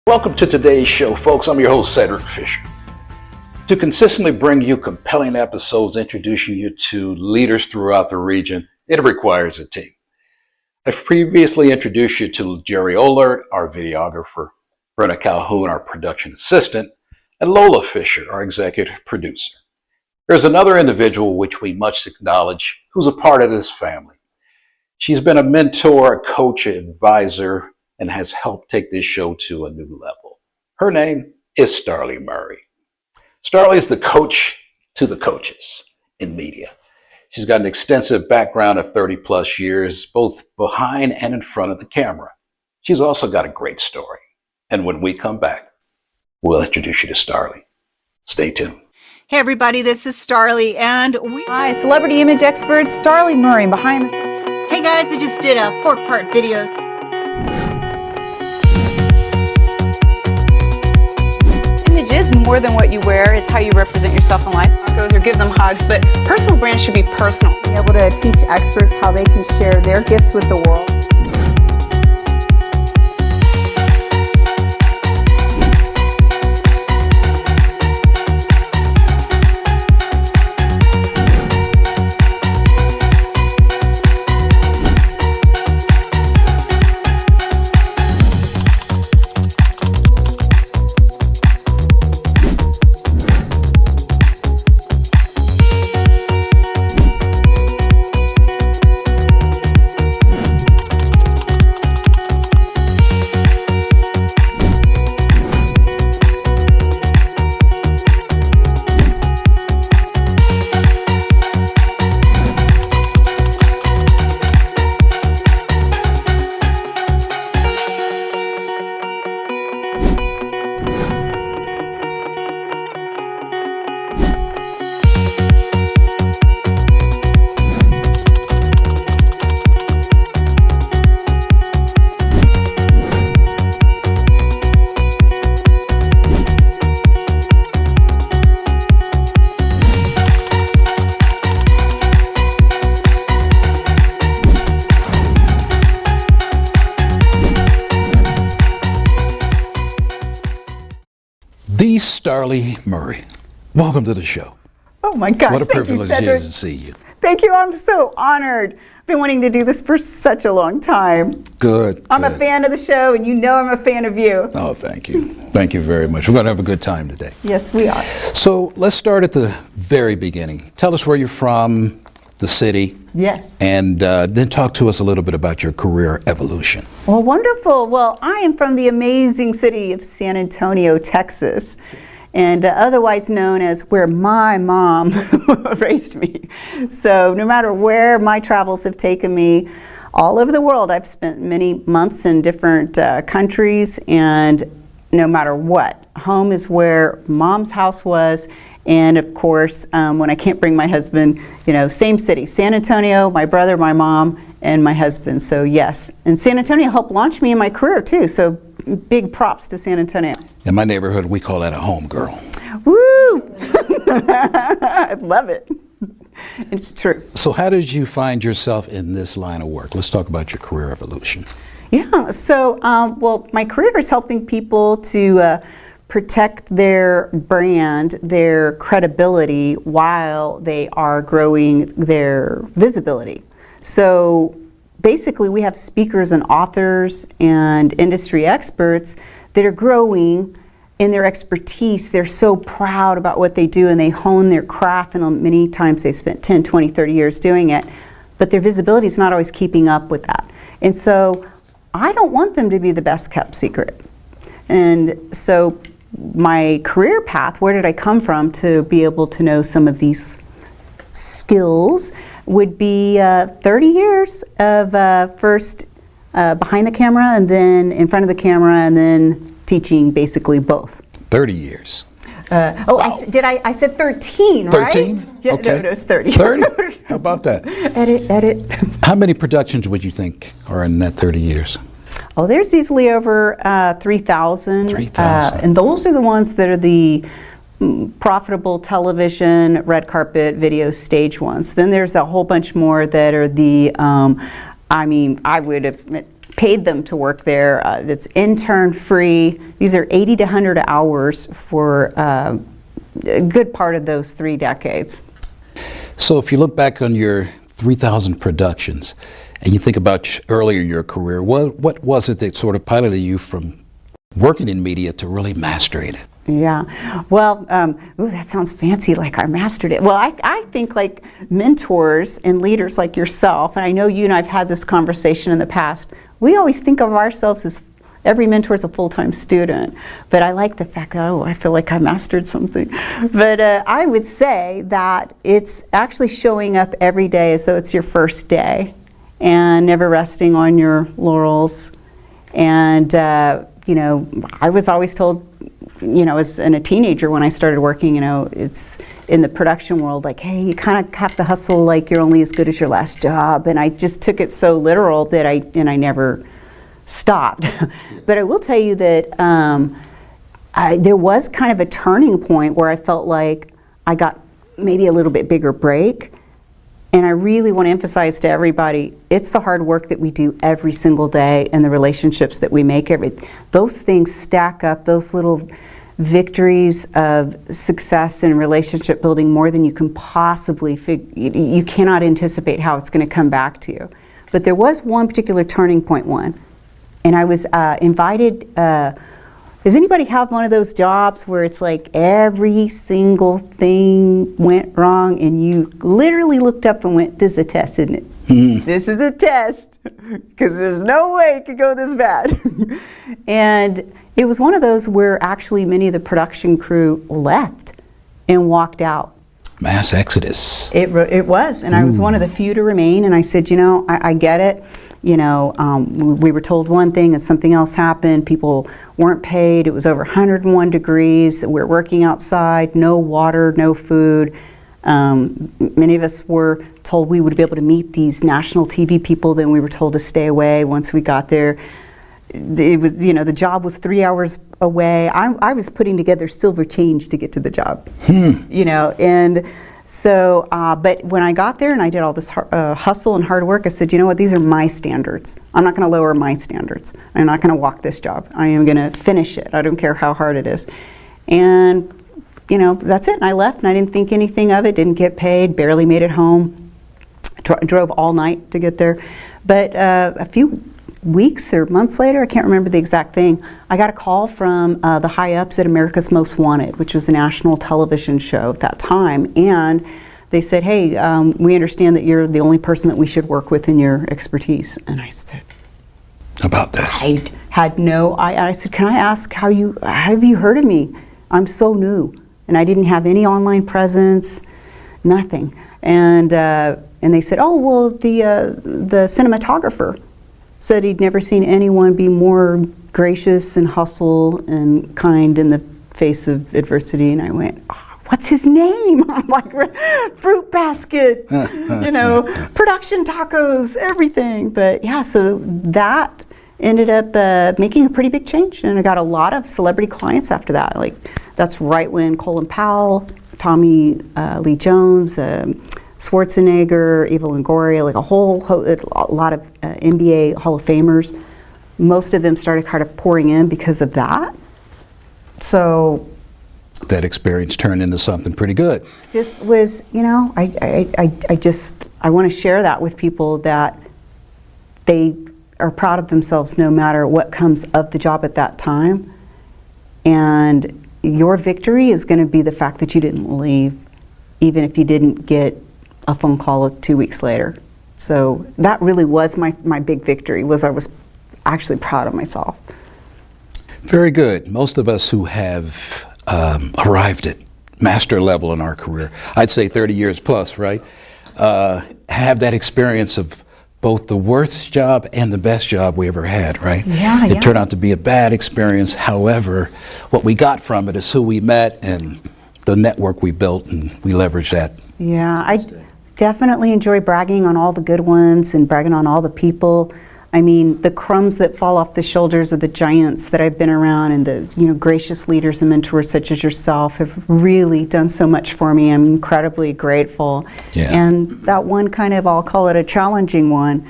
Welcome to today's show, folks. I'm your host, Cedric Fisher. To consistently bring you compelling episodes introducing you to leaders throughout the region, it requires a team. I've previously introduced you to Jerry Ollard, our videographer, Brenna Calhoun, our production assistant, and Lola Fisher, our executive producer. There's another individual which we must acknowledge who's a part of this family. She's been a mentor, a coach, an advisor, and has helped take this show to a new level. Her name is Starley Murray. Starley is the coach to the coaches in media. She's got an extensive background of 30 plus years, both behind and in front of the camera. She's also got a great story. And when we come back, we'll introduce you to Starley. Stay tuned. Hey everybody, this is Starley and Hi, celebrity image expert Starley Murray behind the scenes. Hey guys, I just did a 4-part videos. Image is more than what you wear, it's how you represent yourself in life. Tacos or give them hugs, but personal brand should be personal. Be able to teach experts how they can share their gifts with the world. The Starley Murray. Welcome to the show. Oh my gosh, What a thank you, privilege it Cedric. is to see you. Thank you, I'm so honored. I've been wanting to do this for such a long time. Good. I'm a good. fan of the show, and you know I'm a fan of you. Oh, thank you. Thank you very much. We're going to have a good time today. Yes, we are. So let's start at the very beginning. Tell us where you're from, the city, Yes. and then talk to us a little bit about your career evolution. Well, wonderful. Well, I am from the amazing city of San Antonio, Texas, and otherwise known as where my mom raised me. So no matter where my travels have taken me, all over the world, I've spent many months in different countries, and no matter what, home is where mom's house was. And of course, when I can't bring my husband, same city, San Antonio, my brother, my mom, and my husband. So yes, and San Antonio helped launch me in my career too. So big props to San Antonio. In my neighborhood, we call that a home girl. Woo! I love it. It's true. So how did you find yourself in this line of work? Let's talk about your career evolution. Yeah, so well, my career is helping people to protect their brand, their credibility, while they are growing their visibility. So basically we have speakers and authors and industry experts that are growing in their expertise. They're so proud about what they do, and they hone their craft, and many times they've spent 10, 20, 30 years doing it, but their visibility is not always keeping up with that. And so I don't want them to be the best kept secret. And so my career path, where did I come from to be able to know some of these skills, would be 30 years of first behind the camera, and then in front of the camera, and then teaching basically both. 30 years. Wow. I said 13, right? 13? Yeah, Okay. no, it's 30. 30? How about that? Edit. How many productions would you think are in that 30 years? Oh, there's easily over 3,000. 3,000. And those are the ones that are the profitable television, red carpet, video, stage ones. Then there's a whole bunch more that are the, I would admit, paid them to work there. It's intern free. These are 80 to 100 hours for a good part of those 3 decades. So if you look back on your 3,000 productions and you think about earlier in your career, what was it that sort of piloted you from working in media to really mastering it? Yeah, well, ooh, that sounds fancy, like I mastered it. Well, I think like mentors and leaders like yourself, and I know you and I've had this conversation in the past, we always think of ourselves as every mentor is a full-time student, but I like the fact that, oh, I feel like I mastered something. But I would say that it's actually showing up every day as though it's your first day and never resting on your laurels. And, you know, I was always told, you know, as a teenager when I started working, you know, it's in the production world, like, hey, you kind of have to hustle like you're only as good as your last job. And I just took it so literal that I never stopped. But I will tell you that there was kind of a turning point where I felt like I got maybe a little bit bigger break. And I really want to emphasize to everybody, it's the hard work that we do every single day and the relationships that we make. Those things stack up, those little victories of success and relationship building more than you can possibly figure. You cannot anticipate how it's going to come back to you. But there was one particular turning point and I was invited. Does anybody have one of those jobs where it's like every single thing went wrong and you literally looked up and went, this is a test, isn't it? This is a test, because there's no way it could go this bad. And it was one of those where actually many of the production crew left and walked out. Mass exodus. It was, and I was one of the few to remain, and I said, you know, I get it. You know, we were told one thing and something else happened. People weren't paid. It was over 101 degrees. We're working outside, no water, no food. Many of us were told we would be able to meet these national TV people. Then we were told to stay away once we got there. It was, you know, the job was 3 hours away. I was putting together silver change to get to the job, you know, and so, but when I got there and I did all this hustle and hard work, I said, you know what, these are my standards. I'm not going to lower my standards. I'm not going to walk this job. I am going to finish it. I don't care how hard it is. And, you know, that's it. And I left and I didn't think anything of it, didn't get paid, barely made it home, drove all night to get there. But a few weeks or months later, I can't remember the exact thing, I got a call from the high-ups at America's Most Wanted, which was a national television show at that time, and they said, hey, we understand that you're the only person that we should work with in your expertise. And I said, about that? I had no, I said, can I ask have you heard of me? I'm so new, and I didn't have any online presence, nothing. And they said, oh, well, the cinematographer said he'd never seen anyone be more gracious and hustle and kind in the face of adversity. And I went, oh, what's his name? I'm like, fruit basket, you know, production tacos, everything. But yeah, so that ended up making a pretty big change. And I got a lot of celebrity clients after that. Like, that's right when Colin Powell, Tommy Lee Jones, Schwarzenegger, Eva Longoria, like a lot of NBA Hall of Famers. Most of them started kind of pouring in because of that. So that experience turned into something pretty good. Just was, you know, I want to share that with people, that they are proud of themselves no matter what comes of the job at that time. And your victory is going to be the fact that you didn't leave, even if you didn't get a phone call 2 weeks later. So that really was my big victory, was I was actually proud of myself. Very good. Most of us who have arrived at master level in our career, I'd say 30 years plus, right, have that experience of both the worst job and the best job we ever had, right? Yeah, it turned out to be a bad experience. However, what we got from it is who we met and the network we built, and we leveraged that. Yeah, I definitely enjoy bragging on all the good ones and bragging on all the people. I mean, the crumbs that fall off the shoulders of the giants that I've been around, and the, you know, gracious leaders and mentors such as yourself have really done so much for me. I'm incredibly grateful. Yeah. And that one kind of, I'll call it a challenging one,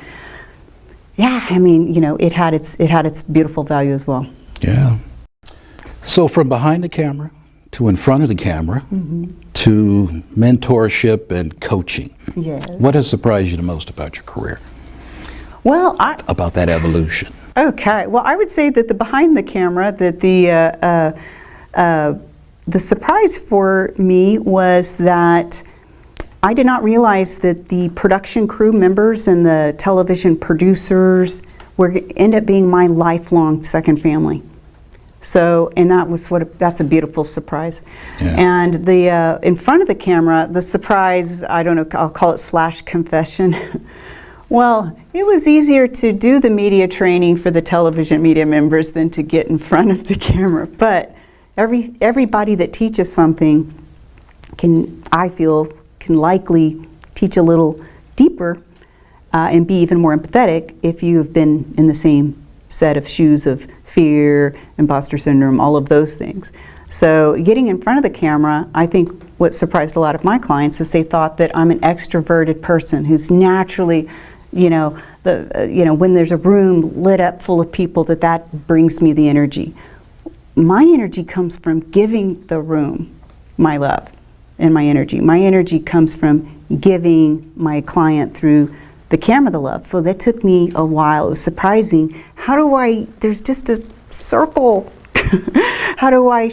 yeah, I mean, it had its beautiful value as well. Yeah. So from behind the camera to in front of the camera to mentorship and coaching. Yes. What has surprised you the most about your career? Well, About that evolution? okay. Well, I would say that the behind the camera, that the surprise for me was that I did not realize that the production crew members and the television producers end up being my lifelong second family. So, and that's a beautiful surprise. Yeah. And the in front of the camera, the surprise, I don't know, I'll call it / confession. Well, it was easier to do the media training for the television media members than to get in front of the camera. But everybody that teaches something I feel, can likely teach a little deeper and be even more empathetic if you've been in the same set of shoes of fear, imposter syndrome, all of those things. So getting in front of the camera, I think what surprised a lot of my clients is they thought that I'm an extroverted person who's naturally, when there's a room lit up full of people, that brings me the energy. My energy comes from giving the room my love and my energy. My energy comes from giving my client through the camera the love. So that took me a while. It was surprising. There's just a circle. How do I,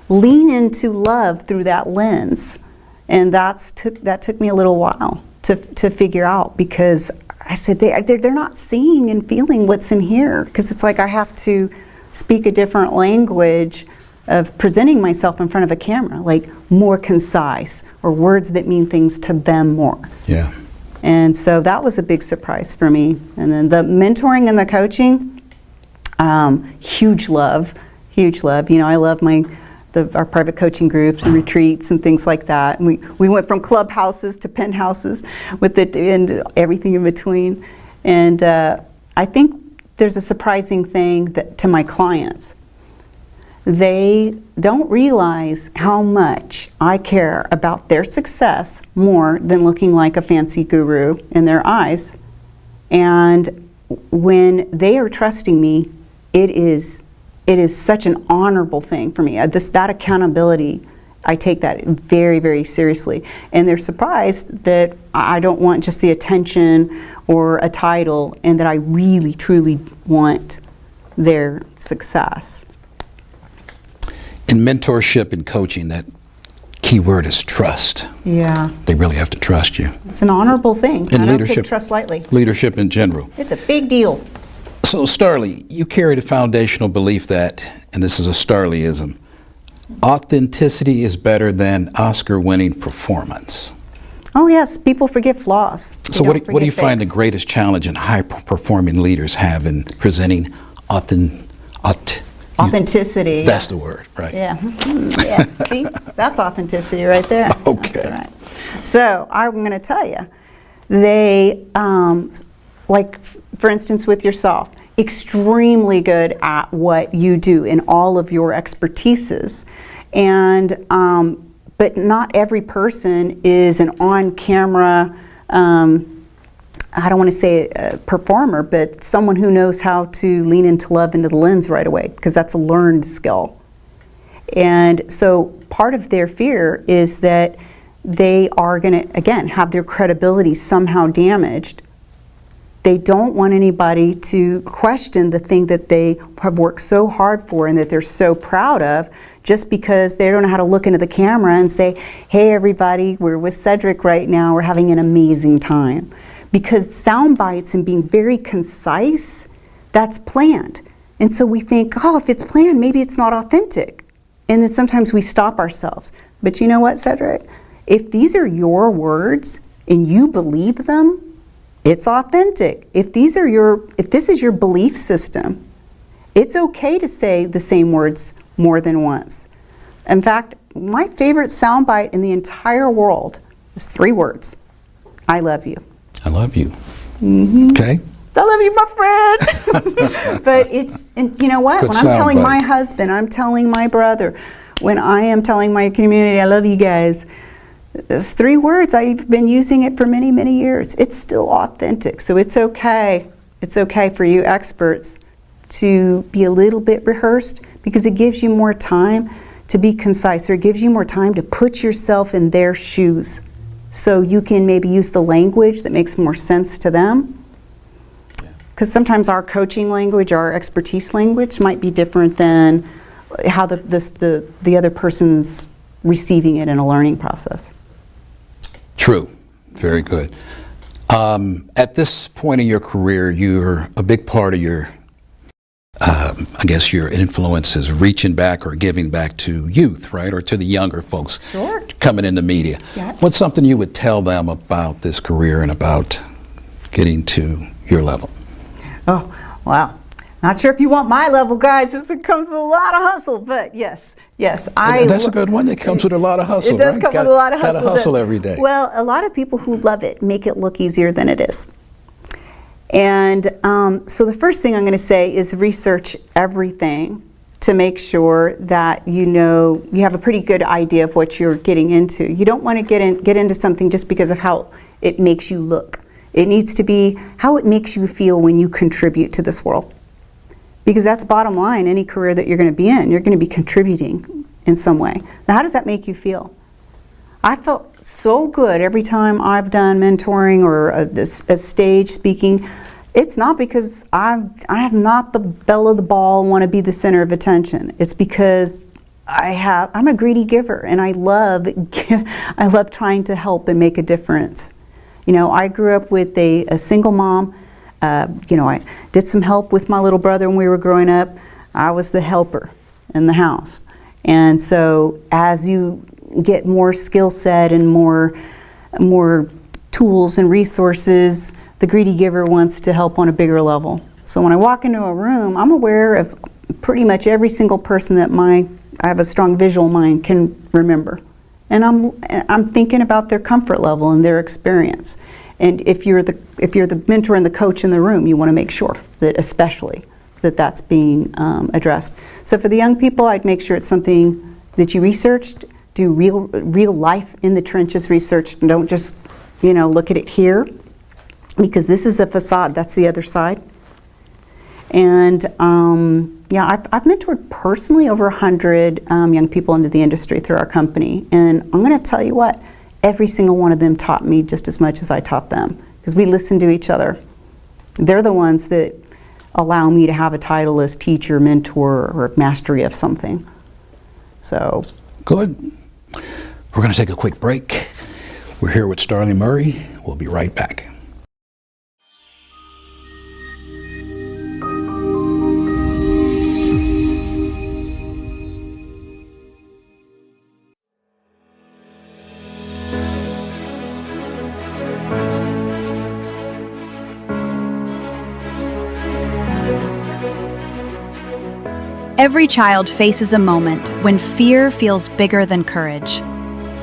lean into love through that lens? And that took me a little while to figure out, because I said they're not seeing and feeling what's in here, because it's like I have to speak a different language of presenting myself in front of a camera, like more concise, or words that mean things to them more. Yeah. And so that was a big surprise for me. And then the mentoring and the coaching, huge love. I love our private coaching groups and retreats and things like that. And we went from clubhouses to penthouses and everything in between. And I think there's a surprising thing to my clients. They don't realize how much I care about their success more than looking like a fancy guru in their eyes. And when they are trusting me, it is such an honorable thing for me. That accountability, I take that very, very seriously. And they're surprised that I don't want just the attention or a title, and that I really, truly want their success. In mentorship and coaching, that key word is trust. Yeah. They really have to trust you. It's an honorable thing. In I don't leadership, take trust lightly. Leadership in general. It's a big deal. So Starley, you carry the foundational belief that, and this is a Starleyism, authenticity is better than Oscar-winning performance. Oh yes, people forget flaws. So what do you find the greatest challenge in high-performing leaders have in presenting authenticity? That's the word, right? Yeah. Yeah. See, that's authenticity right there. Okay. That's right. So I'm going to tell you, they, like for instance with yourself, extremely good at what you do in all of your expertises, and but not every person is an on-camera, I don't want to say a performer, but someone who knows how to lean into love into the lens right away, because that's a learned skill. And so part of their fear is that they are going to, again, have their credibility somehow damaged. They don't want anybody to question the thing that they have worked so hard for and that they're so proud of, just because they don't know how to look into the camera and say, hey everybody, we're with Cedric right now, we're having an amazing time. Because sound bites and being very concise, that's planned. And so we think, oh, if it's planned, maybe it's not authentic. And then sometimes we stop ourselves. But you know what, Cedric? If these are your words and you believe them, it's authentic. If this is your belief system, it's okay to say the same words more than once. In fact, my favorite soundbite in the entire world is 3 words. I love you. I love you. Mm-hmm. Okay. I love you, my friend. But and you know what? Good when I'm telling soundbite. my husband, I'm telling my brother, when I am telling my community, I love you guys, it's 3 words. I've been using it for many, many years. It's still authentic, so it's okay it's okay for you experts to be a little bit rehearsed, because it gives you more time to be concise, or it gives you more time to put yourself in their shoes, so you can maybe use the language that makes more sense to them. Because sometimes our coaching language, our expertise language might be different than how the other person's receiving it in a learning process. True. Very good. At this point in your career, you're a big part of your, I guess your influence is reaching back or giving back to youth, right? Or to the younger folks Sure. coming into media. Yeah. What's something you would tell them about this career and about getting to your level? Oh, wow. Not sure if you want my level, guys. This comes with a lot of hustle, but yes. That's a good one. It comes with a lot of hustle, It does right? come with a lot of hustle. Gotta hustle every day. Well, a lot of people who love it make it look easier than it is. And so the first thing I'm going to say is research everything to make sure that you have a pretty good idea of what you're getting into. You don't want to get into something just because of how it makes you look. It needs to be how it makes you feel when you contribute to this world. Because that's bottom line, any career that you're going to be in, you're going to be contributing in some way. Now, how does that make you feel? I felt so good every time I've done mentoring or a stage speaking. It's not because I am not the belle of the ball, want to be the center of attention. It's because I'm a greedy giver, and I love trying to help and make a difference. I grew up with a single mom. I did some help with my little brother when we were growing up. I was the helper in the house. And so as you get more skill set and more tools and resources, the greedy giver wants to help on a bigger level. So when I walk into a room, I'm aware of pretty much every single person that I have a strong visual mind can remember. And I'm thinking about their comfort level and their experience. And if you're the mentor and the coach in the room, you want to make sure that especially that's being addressed. So for the young people, I'd make sure it's something that you researched, do real life in the trenches research, and don't just look at it here, because this is a facade. That's the other side. And I've mentored personally over 100 young people into the industry through our company, and I'm going to tell you what. Every single one of them taught me just as much as I taught them, because we listen to each other. They're the ones that allow me to have a title as teacher, mentor, or mastery of something. So. Good. We're going to take a quick break. We're here with Starley Murray. We'll be right back. Every child faces a moment when fear feels bigger than courage.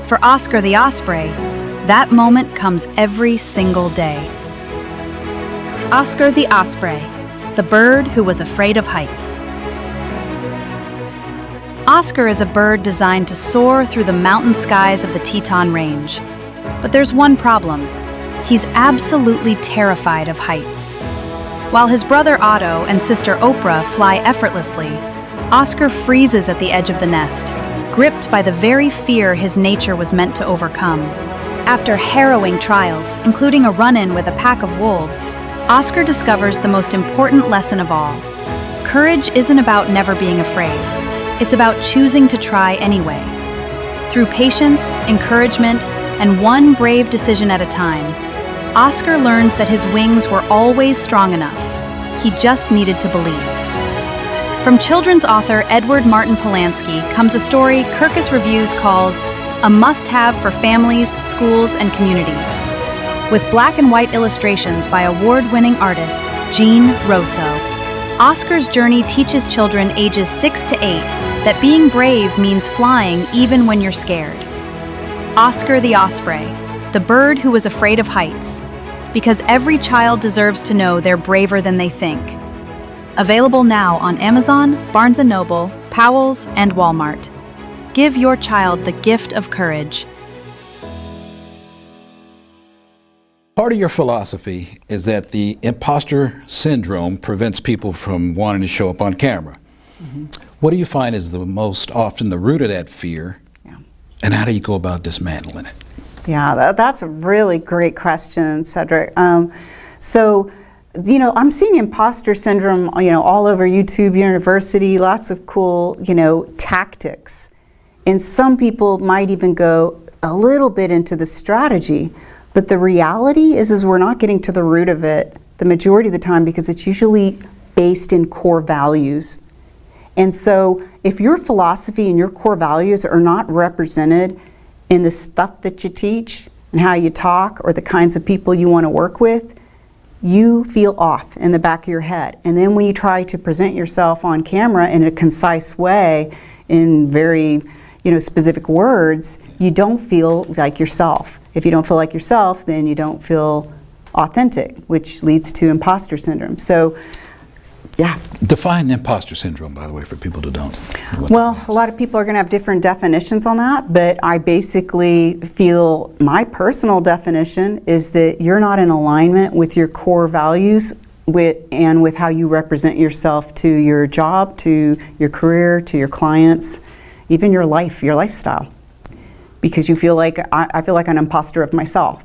For Oscar the Osprey, that moment comes every single day. Oscar the Osprey, the bird who was afraid of heights. Oscar is a bird designed to soar through the mountain skies of the Teton Range. But there's one problem. He's absolutely terrified of heights. While his brother Otto and sister Oprah fly effortlessly, Oscar freezes at the edge of the nest, gripped by the very fear his nature was meant to overcome. After harrowing trials, including a run-in with a pack of wolves, Oscar discovers the most important lesson of all. Courage isn't about never being afraid. It's about choosing to try anyway. Through patience, encouragement, and one brave decision at a time, Oscar learns that his wings were always strong enough. He just needed to believe. From children's author Edward Martin Polanski comes a story Kirkus Reviews calls a must-have for families, schools, and communities. With black and white illustrations by award-winning artist Jean Rousseau, Oscar's journey teaches children ages 6 to 8 that being brave means flying even when you're scared. Oscar the Osprey, the bird who was afraid of heights, because every child deserves to know they're braver than they think. Available now on Amazon, Barnes & Noble, Powell's, and Walmart. Give your child the gift of courage. Part of your philosophy is that the imposter syndrome prevents people from wanting to show up on camera. What do you find is the most often the root of that fear, and how do you go about dismantling it? Yeah, that's a really great question, Cedric. So, I'm seeing imposter syndrome, all over YouTube University, lots of cool, tactics. And some people might even go a little bit into the strategy, but the reality is we're not getting to the root of it the majority of the time because it's usually based in core values. And so if your philosophy and your core values are not represented in the stuff that you teach and how you talk or the kinds of people you want to work with, you feel off in the back of your head. And then when you try to present yourself on camera in a concise way, in very specific words, you don't feel like yourself. If you don't feel like yourself, then you don't feel authentic, which leads to imposter syndrome. So, yeah. Define imposter syndrome, by the way, for people who don't. Well, a lot of people are going to have different definitions on that, but I basically feel my personal definition is that you're not in alignment with your core values and with how you represent yourself to your job, to your career, to your clients, even your life, your lifestyle. Because you feel like, I feel like an imposter of myself.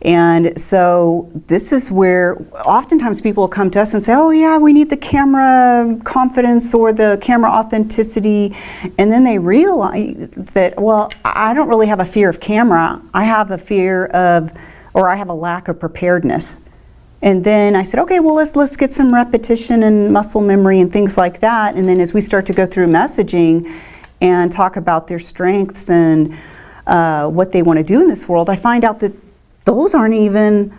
And so this is where oftentimes people will come to us and say, oh yeah, we need the camera confidence or the camera authenticity. And then they realize that, well, I don't really have a fear of camera. I have a fear of, or I have a lack of preparedness. And then I said, okay, well, let's get some repetition and muscle memory and things like that. And then as we start to go through messaging and talk about their strengths and what they want to do in this world, I find out that those aren't even,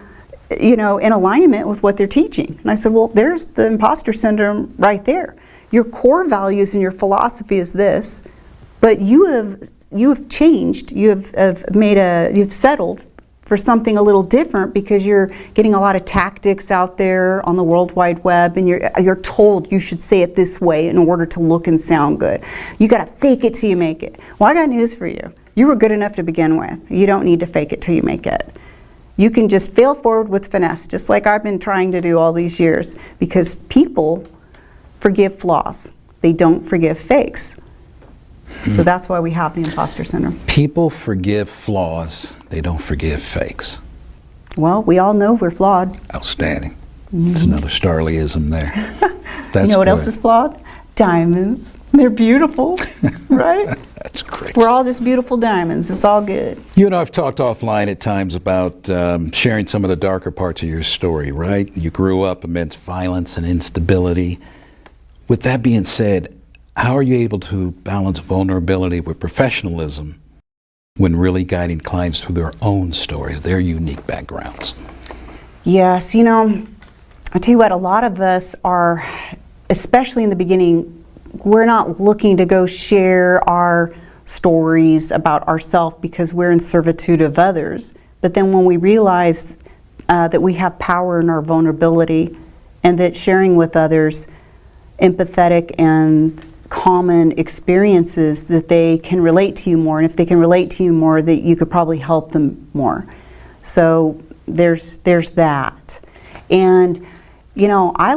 in alignment with what they're teaching. And I said, well, there's the imposter syndrome right there. Your core values and your philosophy is this, but you have changed. You've settled for something a little different because you're getting a lot of tactics out there on the World Wide Web, and you're told you should say it this way in order to look and sound good. You got to fake it till you make it. Well, I got news for you. You were good enough to begin with. You don't need to fake it till you make it. You can just fail forward with finesse, just like I've been trying to do all these years, because people forgive flaws. They don't forgive fakes. So that's why we have the imposter syndrome. People forgive flaws. They don't forgive fakes. Well, we all know we're flawed. Outstanding. It's another Starleyism there. That's you know what good. else is flawed? Diamonds. They're beautiful, right? That's great. We're all just beautiful diamonds. It's all good. You and I have talked offline at times about sharing some of the darker parts of your story, right? You grew up amidst violence and instability. With that being said, how are you able to balance vulnerability with professionalism when really guiding clients through their own stories, their unique backgrounds? Yes, I tell you what, a lot of us are, especially in the beginning, we're not looking to go share our stories about ourselves because we're in servitude of others. But then when we realize that we have power in our vulnerability and that sharing with others empathetic and common experiences, that they can relate to you more. And if they can relate to you more, that you could probably help them more. So there's that. And I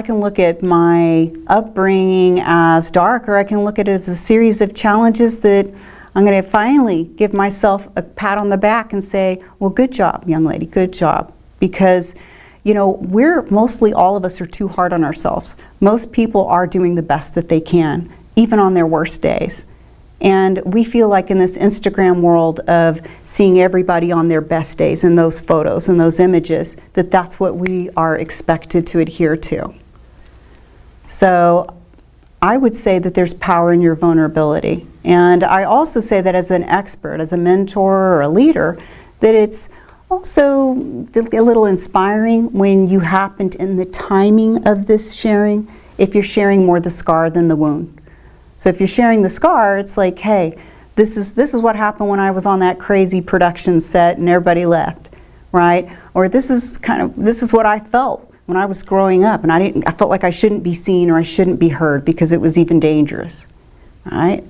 can look at my upbringing as dark, or I can look at it as a series of challenges that I'm going to finally give myself a pat on the back and say, well, good job, young lady, good job. Because, mostly all of us are too hard on ourselves. Most people are doing the best that they can, even on their worst days. And we feel like in this Instagram world of seeing everybody on their best days in those photos and those images, that's what we are expected to adhere to. So I would say that there's power in your vulnerability. And I also say that as an expert, as a mentor or a leader, that it's also a little inspiring when you happen to, in the timing of this sharing, if you're sharing more the scar than the wound. So if you're sharing the scar, it's like, hey, this is what happened when I was on that crazy production set and everybody left, right? Or this is what I felt when I was growing up, and I felt like I shouldn't be seen or I shouldn't be heard because it was even dangerous, right?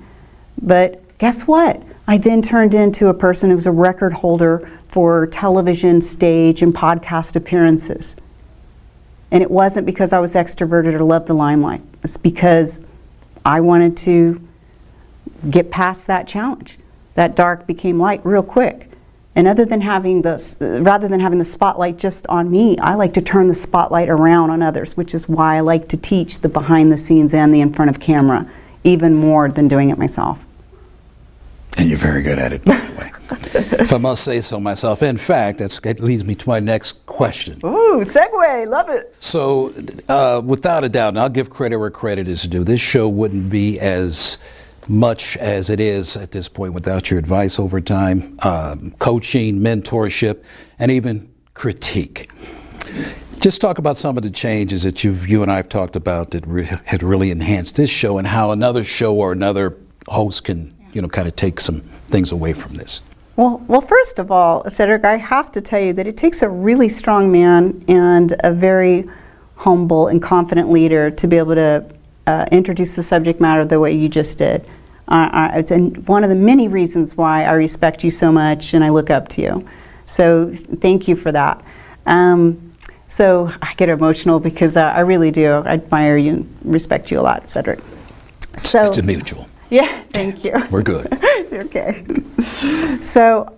But guess what? I then turned into a person who was a record holder for television, stage, and podcast appearances. And it wasn't because I was extroverted or loved the limelight. It's because I wanted to get past that challenge. That dark became light real quick. And rather than having the spotlight just on me, I like to turn the spotlight around on others, which is why I like to teach the behind the scenes and the in front of camera, even more than doing it myself. And you're very good at it, by the way. If I must say so myself. In fact, that leads me to my next question. Ooh, segue, love it. So, without a doubt, and I'll give credit where credit is due, this show wouldn't be as much as it is at this point without your advice over time, coaching, mentorship, and even critique. Just talk about some of the changes that you and I have talked about that had really enhanced this show, and how another show or another host can, kind of take some things away from this. Well, first of all, Cedric, I have to tell you that it takes a really strong man and a very humble and confident leader to be able to introduce the subject matter the way you just did. It's one of the many reasons why I respect you so much and I look up to you. So thank you for that. So I get emotional because I really do. I admire you and respect you a lot, Cedric. So it's a mutual. Yeah, thank you. We're good. Okay. So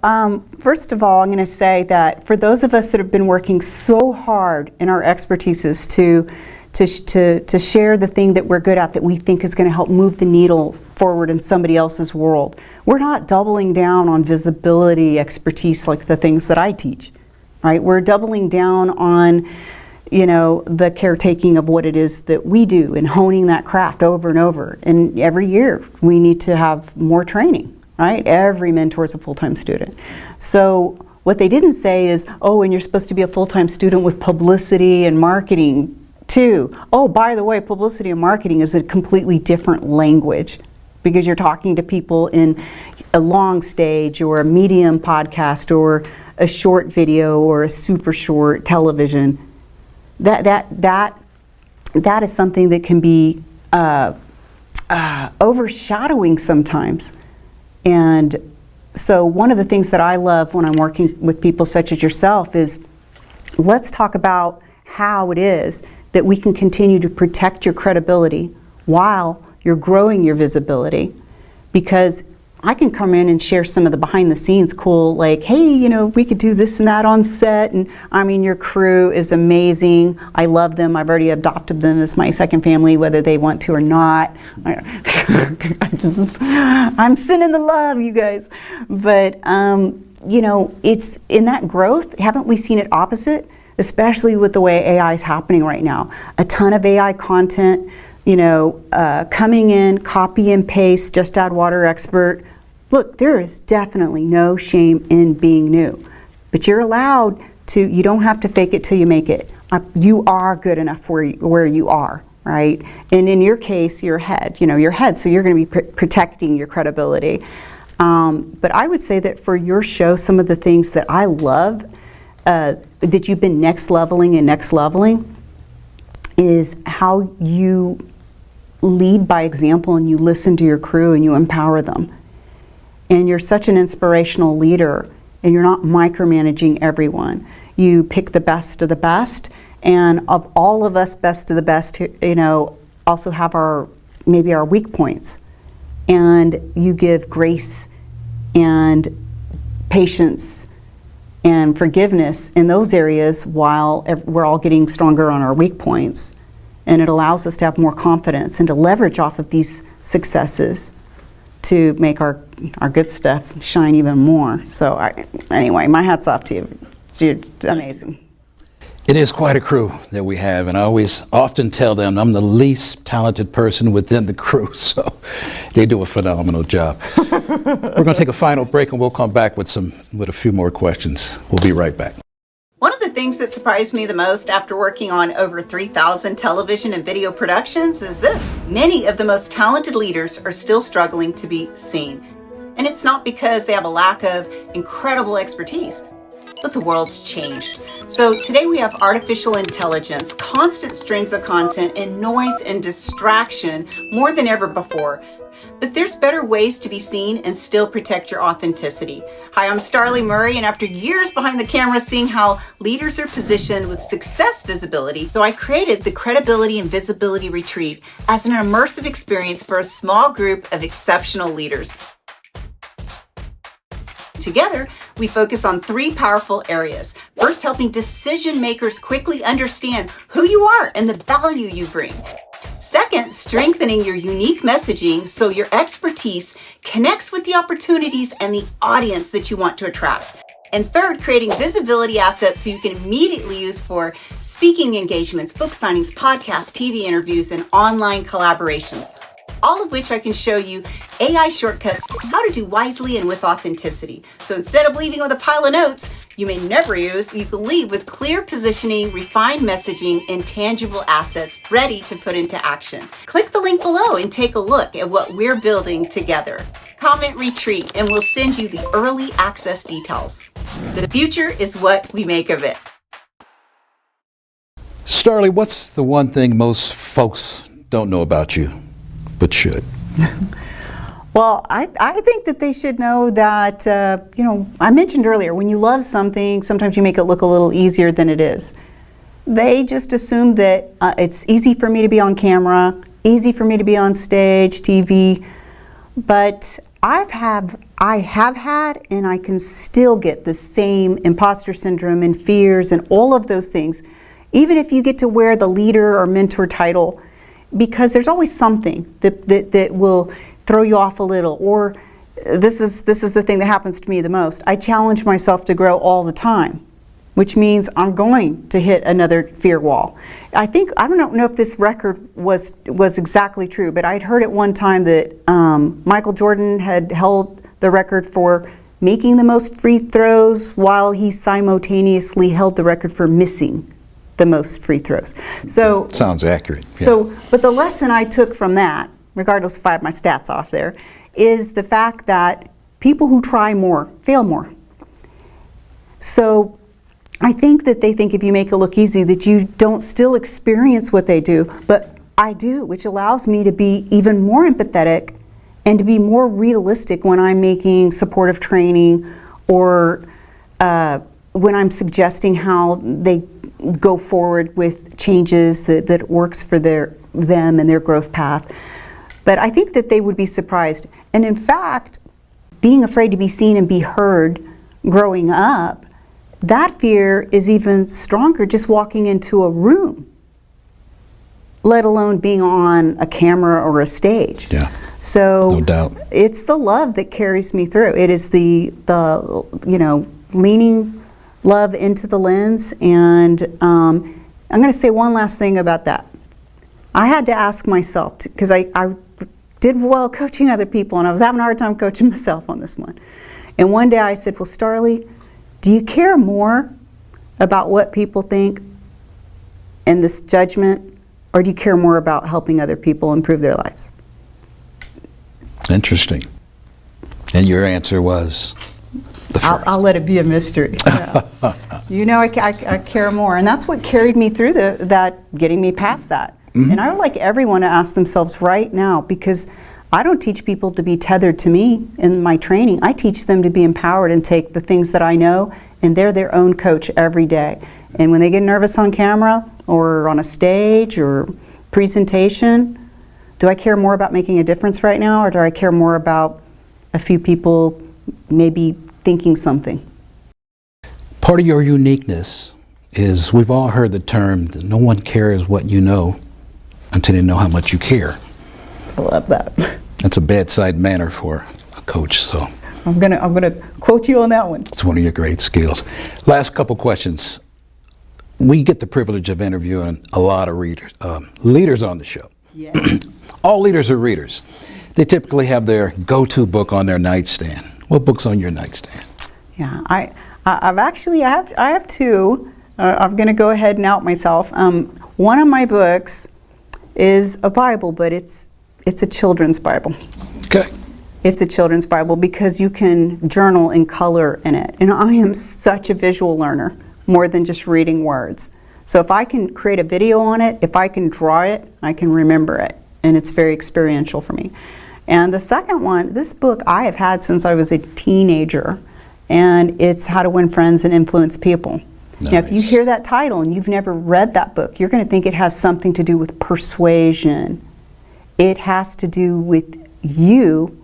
first of all, I'm going to say that for those of us that have been working so hard in our expertises to share the thing that we're good at that we think is going to help move the needle forward in somebody else's world, we're not doubling down on visibility expertise like the things that I teach, right? We're doubling down on the caretaking of what it is that we do and honing that craft over and over. And every year we need to have more training, right? Every mentor is a full-time student. So what they didn't say is, oh, and you're supposed to be a full-time student with publicity and marketing too. Oh, by the way, publicity and marketing is a completely different language because you're talking to people in a long stage or a medium podcast or a short video or a super short television. That is something that can be overshadowing sometimes. And so one of the things that I love when I'm working with people such as yourself is, let's talk about how it is that we can continue to protect your credibility while you're growing your visibility. Because I can come in and share some of the behind the scenes cool, like, hey, we could do this and that on set. And I mean, your crew is amazing. I love them. I've already adopted them as my second family, whether they want to or not. I'm sending the love, you guys. But, it's in that growth, haven't we seen it opposite? Especially with the way AI is happening right now. A ton of AI content, coming in, copy and paste, just add water expert. Look, there is definitely no shame in being new, but you're allowed to, you don't have to fake it till you make it. You are good enough where you are, right? And in your case, you're ahead, you're ahead, so you're gonna be protecting your credibility. But I would say that for your show, some of the things that I love, that you've been next leveling is how you lead by example and you listen to your crew and you empower them. And you're such an inspirational leader and you're not micromanaging everyone. You pick the best of the best, and of all of us best of the best, also have maybe our weak points. And you give grace and patience and forgiveness in those areas while we're all getting stronger on our weak points. And it allows us to have more confidence and to leverage off of these successes to make our good stuff shine even more. So anyway, my hat's off to you. You're amazing. It is quite a crew that we have, and I often tell them I'm the least talented person within the crew, so they do a phenomenal job. We're going to take a final break, and we'll come back with a few more questions. We'll be right back. One of the things that surprised me the most after working on over 3,000 television and video productions is this. Many of the most talented leaders are still struggling to be seen. And it's not because they have a lack of incredible expertise. But the world's changed. So today we have artificial intelligence, constant streams of content, and noise and distraction more than ever before. But there's better ways to be seen and still protect your authenticity. Hi, I'm Starley Murray, and after years behind the camera seeing how leaders are positioned with success visibility, so I created the Credibility and Visibility Retreat as an immersive experience for a small group of exceptional leaders. Together, we focus on 3 powerful areas. First, helping decision makers quickly understand who you are and the value you bring. Second, strengthening your unique messaging so your expertise connects with the opportunities and the audience that you want to attract. And third, creating visibility assets so you can immediately use for speaking engagements, book signings, podcasts, TV interviews, and online collaborations. All of which I can show you AI shortcuts, how to do wisely and with authenticity. So instead of leaving with a pile of notes you may never use, you can leave with clear positioning, refined messaging, and tangible assets ready to put into action. Click the link below and take a look at what we're building together. Comment retreat and we'll send you the early access details. The future is what we make of it. Starley, what's the one thing most folks don't know about you, but should? Well, I think that they should know that, I mentioned earlier, when you love something, sometimes you make it look a little easier than it is. They just assume that it's easy for me to be on camera, easy for me to be on stage, TV, but I have had, and I can still get the same imposter syndrome and fears and all of those things, even if you get to wear the leader or mentor title, because there's always something that will throw you off a little, or this is the thing that happens to me the most. I challenge myself to grow all the time, which means I'm going to hit another fear wall. I don't know if this record was exactly true, but I'd heard at one time that Michael Jordan had held the record for making the most free throws while he simultaneously held the record for missing the most free throws. So sounds accurate. Yeah. So, but the lesson I took from that, regardless if I have my stats off there, is the fact that people who try more fail more. So I think that they think if you make it look easy that you don't still experience what they do, but I do, which allows me to be even more empathetic and to be more realistic when I'm making supportive training or when I'm suggesting how they go forward with changes that works for them and their growth path. But I think that they would be surprised. And in fact, being afraid to be seen and be heard growing up, that fear is even stronger just walking into a room, let alone being on a camera or a stage. Yeah. So no doubt. It's the love that carries me through. It is the leaning love into the lens. And I'm going to say one last thing about that. I had to ask myself, because I did well coaching other people, and I was having a hard time coaching myself on this one. And one day I said, well, Starley, do you care more about what people think and this judgment, or do you care more about helping other people improve their lives? Interesting. And your answer was the first. I'll let it be a mystery. Yeah. I care more, and that's what carried me through getting me past that. Mm-hmm. And I would like everyone to ask themselves right now, because I don't teach people to be tethered to me in my training. I teach them to be empowered and take the things that I know, and they're their own coach every day. And when they get nervous on camera or on a stage or presentation, do I care more about making a difference right now, or do I care more about a few people maybe thinking something? Part of your uniqueness is, we've all heard the term that no one cares what you know until they know how much you care. I love that. That's a bedside manner for a coach, so. I'm gonna quote you on that one. It's one of your great skills. Last couple questions. We get the privilege of interviewing a lot of leaders on the show. Yeah. All leaders are readers. They typically have their go-to book on their nightstand. What book's on your nightstand? Yeah, I have two. I'm going to go ahead and out myself. One of my books is a Bible, but it's a children's Bible. Okay. It's a children's Bible because you can journal in color in it. And I am such a visual learner, more than just reading words. So if I can create a video on it, if I can draw it, I can remember it. And it's very experiential for me. And the second one, this book I have had since I was a teenager, and it's How to Win Friends and Influence People. Nice. Now, if you hear that title and you've never read that book, you're going to think it has something to do with persuasion. It has to do with you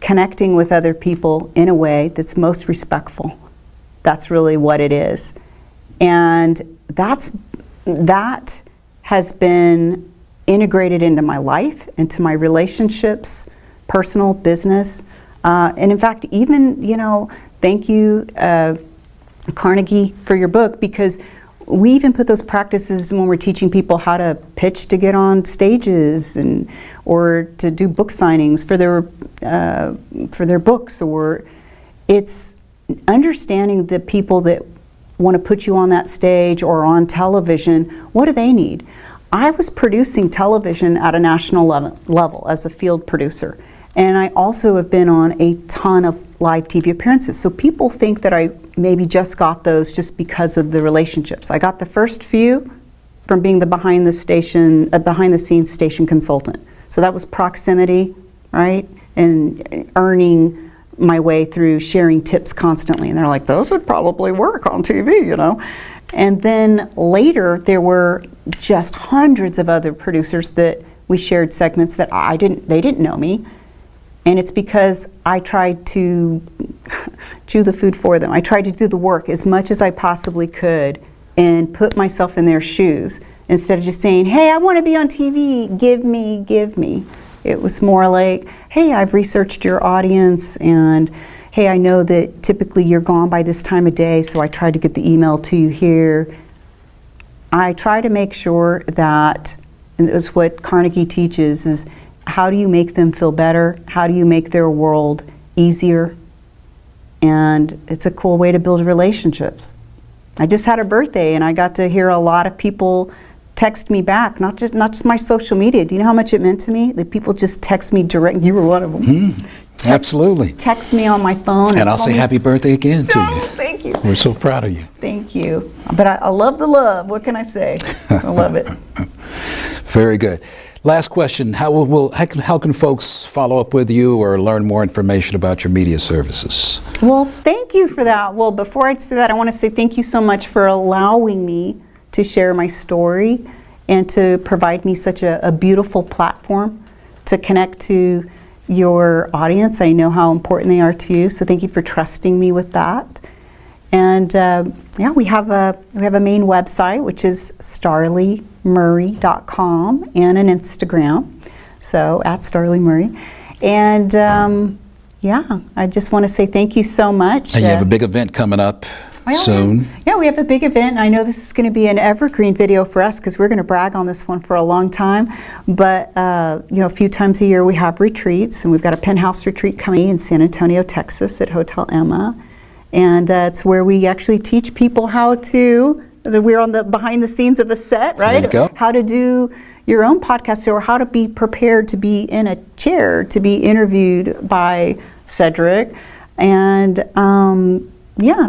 connecting with other people in a way that's most respectful. That's really what it is. And that has been integrated into my life, into my relationships, personal, business. And in fact, even, thank you, Carnegie, for your book, because we even put those practices when we're teaching people how to pitch to get on stages or to do book signings for their books, or it's understanding the people that want to put you on that stage or on television. What do they need? I was producing television at a national level as a field producer, and I also have been on a ton of live TV appearances. So people think that I maybe just got those just because of the relationships. I got the first few from being the behind the scenes station consultant. So that was proximity, right? And earning my way through sharing tips constantly. And they're like, those would probably work on TV, And then later there were just hundreds of other producers that we shared segments that they didn't know me. And it's because I tried to chew the food for them. I tried to do the work as much as I possibly could and put myself in their shoes instead of just saying, hey, I want to be on TV, give me. It was more like, hey, I've researched your audience, and hey, I know that typically you're gone by this time of day, so I tried to get the email to you here. I try to make sure that, and it's what Carnegie teaches, is how do you make them feel better? How do you make their world easier? And it's a cool way to build relationships. I just had a birthday and I got to hear a lot of people text me back, not just my social media. Do you know how much it meant to me? That people just text me direct. You were one of them. Absolutely. Text me on my phone. And I'll say happy birthday again to you. Thank you. We're so proud of you. Thank you. But I love the love. What can I say? I love it. Very good. Last question, how can folks follow up with you or learn more information about your media services? Well, thank you for that. Well, before I say that, I want to say thank you so much for allowing me to share my story and to provide me such a beautiful platform to connect to your audience. I know how important they are to you, so thank you for trusting me with that. And we have a main website, which is starleymurray.com, and an Instagram, so at Starley Murray. And I just want to say thank you so much. And you have a big event coming up soon. Yeah, we have a big event. I know this is going to be an evergreen video for us because we're going to brag on this one for a long time. But a few times a year we have retreats, and we've got a penthouse retreat coming in San Antonio, Texas, at Hotel Emma. And it's where we actually teach people how to, we're on the behind the scenes of a set, right? There you go. How to do your own podcast, or how to be prepared to be in a chair to be interviewed by Cedric. And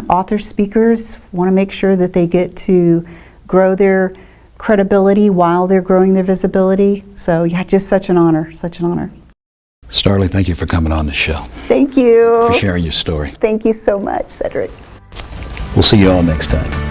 authors, speakers want to make sure that they get to grow their credibility while they're growing their visibility. So just such an honor, such an honor. Starley, thank you for coming on the show. Thank you. For sharing your story. Thank you so much, Cedric. We'll see you all next time.